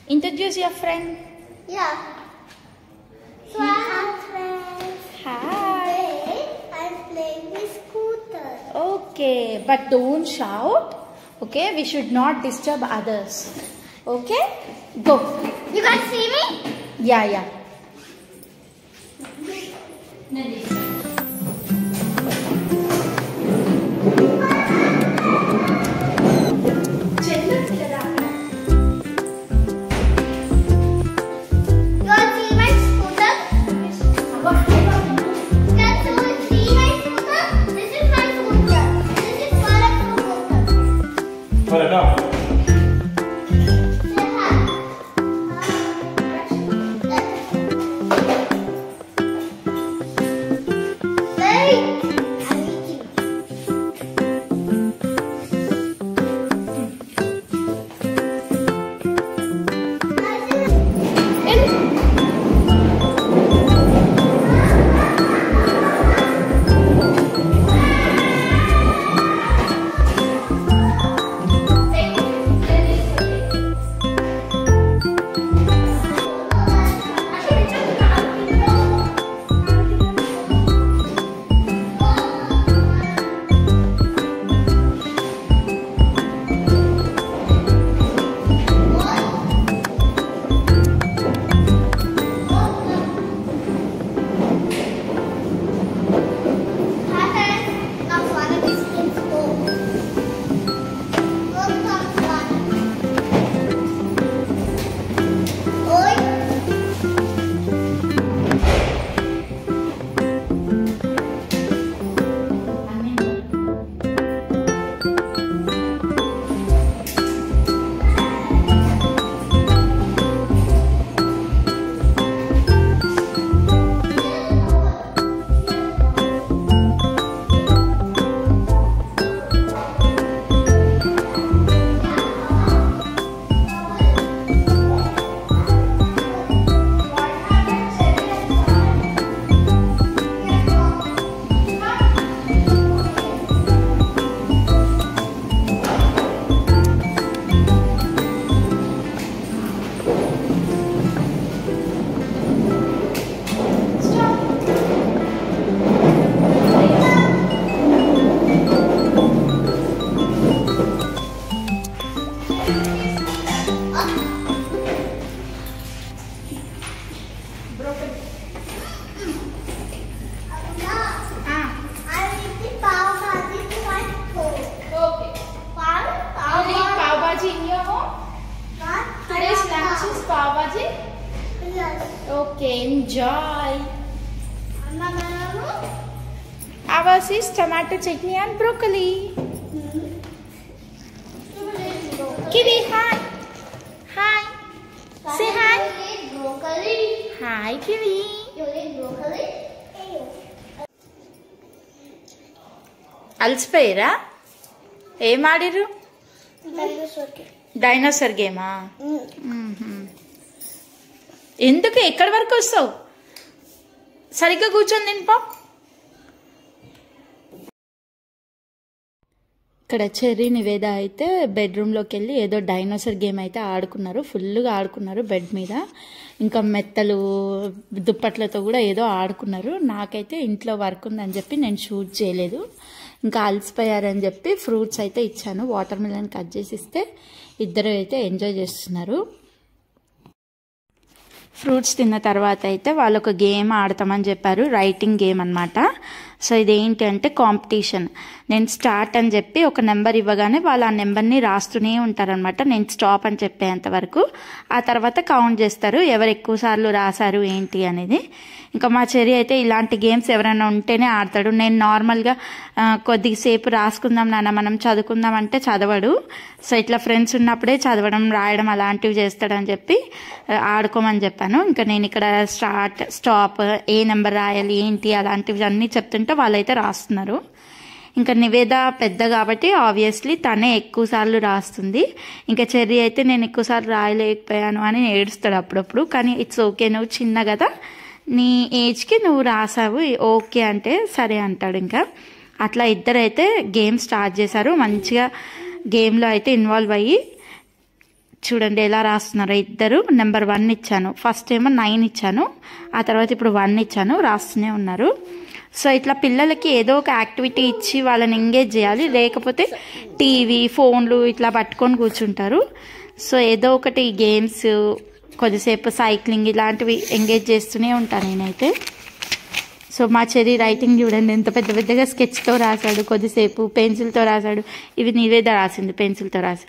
Introduce your friend. Yeah. So hi friends. Hi. I'm playing with scooter. Okay, but don't shout. Okay, we should not disturb others. Okay, go. You guys see me? Yeah. Okay, enjoy. Ours is tomato chutney and broccoli. Kiwi, hi. Hi. Say hi. Broccoli. Hi, Kiwi. You eat broccoli? అలసిపోయారా? ఏం ఆడిరు? Dinosaur గేమా? ఎందుకు ఎక్కడి వరకు వస్తావు? సరిగ్గా కూర్చొని తినిపో. ఇక్కడ cherry Niveda అయితే బెడ్రూమ్లోకి వెళ్ళి ఏదో డైనోసార్ గేమ్ అయితే ఆడుకున్నారు. ఫుల్గా ఆడుకున్నారు బెడ్ మీద. ఇంకా మెత్తలు దుప్పట్లతో కూడా ఏదో ఆడుకున్నారు. నాకైతే ఇంట్లో వర్క్ ఉందని చెప్పి నేను షూట్ చేయలేదు. ఇంకా అలసిపోయారని చెప్పి ఫ్రూట్స్ అయితే ఇచ్చాను. వాటర్ మిలన్ కట్ చేసి ఇస్తే ఇద్దరు అయితే ఎంజాయ్ చేస్తున్నారు. ఫ్రూట్స్ తిన్న తర్వాత అయితే వాళ్ళు ఒక గేమ్ ఆడతామని చెప్పారు. రైటింగ్ గేమ్ అనమాట. సో ఇదేంటి అంటే కాంపిటీషన్. నేను స్టార్ట్ అని చెప్పి ఒక నెంబర్ ఇవ్వగానే వాళ్ళు ఆ నెంబర్ని రాస్తూనే ఉంటారనమాట. నేను స్టాప్ అని చెప్పేంత వరకు. ఆ తర్వాత కౌంట్ చేస్తారు ఎవరు ఎక్కువ సార్లు రాశారు ఏంటి అనేది. ఇంకా మా చెర్రీ అయితే ఇలాంటి గేమ్స్ ఎవరైనా ఉంటేనే ఆడతాడు. నేను నార్మల్గా కొద్దిసేపు రాసుకుందాం నాన్న మనం చదువుకుందాం అంటే చదవడు. సో ఇట్లా ఫ్రెండ్స్ ఉన్నప్పుడే చదవడం రాయడం అలాంటివి చేస్తాడని చెప్పి ఆడుకోమని చెప్పాను. ఇంకా నేను ఇక్కడ స్టార్ట్ స్టాప్ ఏ నెంబర్ రాయాలి ఏంటి అలాంటివి అన్నీ చెప్తుంటే వాళ్ళైతే రాస్తున్నారు. ఇంకా నివేద పెద్ద కాబట్టి ఆబ్వియస్లీ తనే ఎక్కువ సార్లు రాస్తుంది. ఇంకా చెర్రీ అయితే నేను ఎక్కువసార్లు రాయలేకపోయాను అని ఏడుస్తాడు అప్పుడప్పుడు. కానీ ఇట్స్ ఓకే, నువ్వు చిన్న కదా, నీ ఏజ్కి నువ్వు రాసావు, ఓకే అంటే సరే అంటాడు. ఇంకా అట్లా ఇద్దరైతే గేమ్ స్టార్ట్ చేశారు. మంచిగా గేమ్లో అయితే ఇన్వాల్వ్ అయ్యి చూడండి ఎలా రాస్తున్నారో ఇద్దరు. నెంబర్ 1 ఇచ్చాను, ఫస్ట్ ఏమో 9 ఇచ్చాను, ఆ తర్వాత ఇప్పుడు 1 ఇచ్చాను, రాస్తూనే ఉన్నారు. సో ఇట్లా పిల్లలకి ఏదో ఒక యాక్టివిటీ ఇచ్చి వాళ్ళని ఎంగేజ్ చేయాలి, లేకపోతే టీవీ ఫోన్లు ఇట్లా పట్టుకొని కూర్చుంటారు. సో ఏదో ఒకటి గేమ్స్, కొద్దిసేపు సైక్లింగ్ ఇలాంటివి ఎంగేజ్ చేస్తూనే ఉంటాను నేనైతే. సో మా చెర్రీ రైటింగ్ చూడండి ఎంత పెద్ద పెద్దగా స్కెచ్తో రాశాడు, కొద్దిసేపు పెన్సిల్తో రాశాడు. ఇవి నివేద రాసింది పెన్సిల్తో రాసి.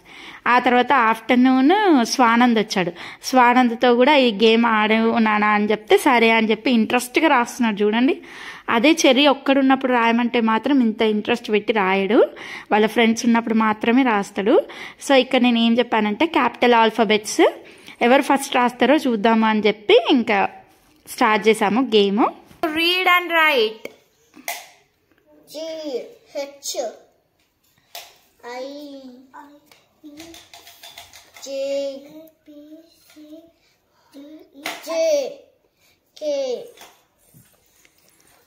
ఆ తర్వాత ఆఫ్టర్నూన్ స్వానంద్ వచ్చాడు, స్వానంద్తో కూడా ఈ గేమ్ ఆడున్నానా అని చెప్తే సరే అని చెప్పి ఇంట్రెస్ట్గా రాస్తున్నాడు చూడండి. అదే చెర్రీ ఒక్కడున్నప్పుడు రాయమంటే మాత్రం ఇంత ఇంట్రెస్ట్ పెట్టి రాయడు, వాళ్ళ ఫ్రెండ్స్ ఉన్నప్పుడు మాత్రమే రాస్తాడు. సో ఇక్కడ నేను ఏం చెప్పానంటే క్యాపిటల్ ఆల్ఫాబెట్స్ ఎవరు ఫస్ట్ రాస్తారో చూద్దాము అని చెప్పి ఇంకా స్టార్ట్ చేసాము game. Read and right. G H I J J K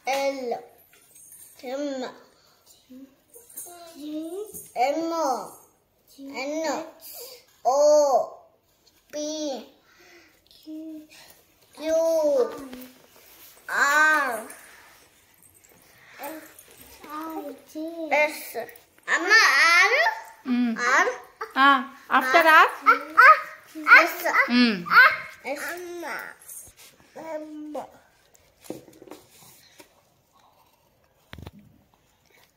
L M N O P Q R S. Amma R. R. After R. S. S.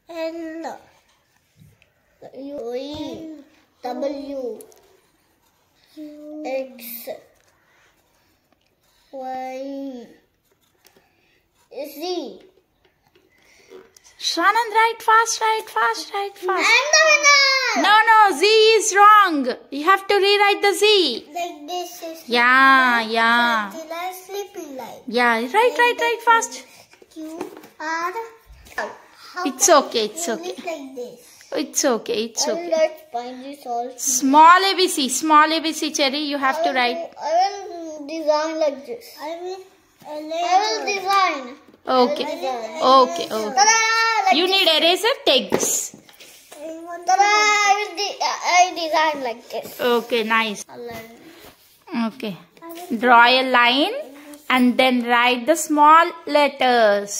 L. U. W. X. Y. Z. Shanand, write fast. I'm the winner. No, Z is wrong. You have to rewrite the Z. Like this is. Yeah. Till I sleepy like. Yeah, write fast. Q R. It's okay. Like this. It's okay. Let's find this all. Small ABC, Cherry, you have to write. I will design like this. I will design. Okay. Ta-da! Like You this. need eraser, takes. Ta-da! I design like this. Okay, nice. Okay. Draw a line and then write the small letters.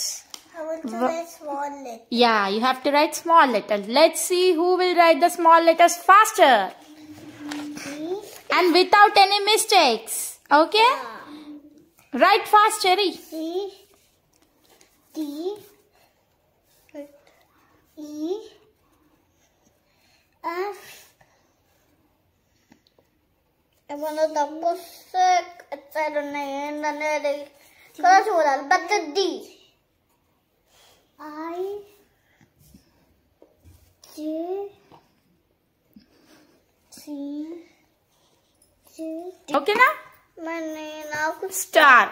I want to write small letters. Yeah, you have to write small letters. Let's see who will write the small letters faster and without any mistakes. Okay? Write fast, Cherry. C D E F. ఏమన్నా తప్పు వస్తే side ఉన్నాయి ఏంటనేది కూడా చూడాలి. పెద్ద D. I J C J. Okay, na? मैंने నాకు Star.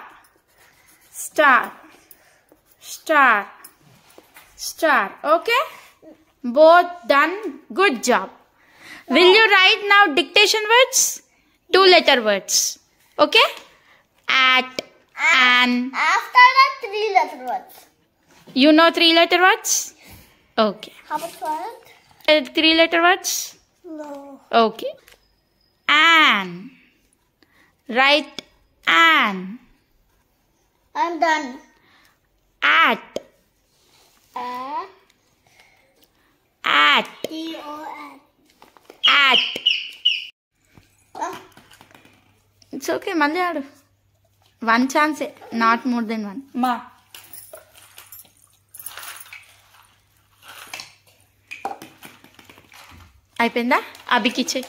Okay? Both done. Good job. Will you write now dictation words? 2-letter words. Okay? At, an. after that 3-letter words. You know 3-letter words? Okay. How much was 3-letter words? No. Okay. An. Write an. I'm done. At. T-O-N. At. It's okay, మళ్ళీ ఆడు. 1 chance, not more than 1. Ma. అయిపోయిందా? అభికిచ్చే.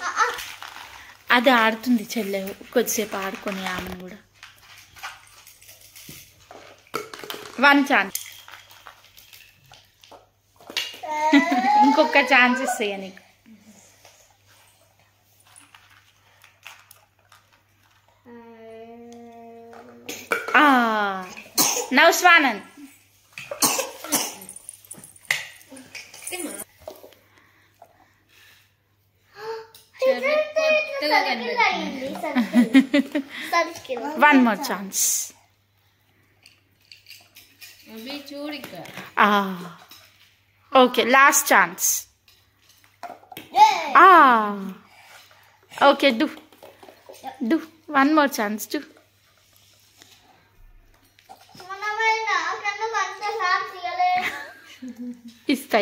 అది ఆడుతుంది చెల్లె, కొద్దిసేపు ఆడుకొని ఆమెను కూడా. 1 ఛాన్స్. ఇంకొక ఛాన్స్ ఇస్తాయి నీకు. Now Swanand. One more chance. Okay, last chance. Okay, do. Do 1 more chance do. ఇస్తా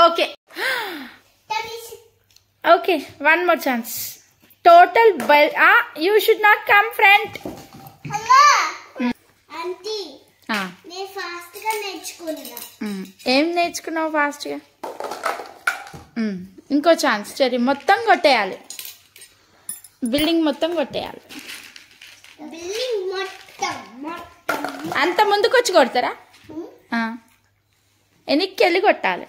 okay okay 1 more chance. Total you should not come friend. ఏం నేర్చుకున్నావు ఫాస్ట్గా? ఇంకో ఛాన్స్. సరే మొత్తం కొట్టేయాలి, బిల్డింగ్ మొత్తం కొట్టేయాలి. అంత ముందుకు వచ్చి కొడతారా? వెనక్కి వెళ్ళి కొట్టాలి.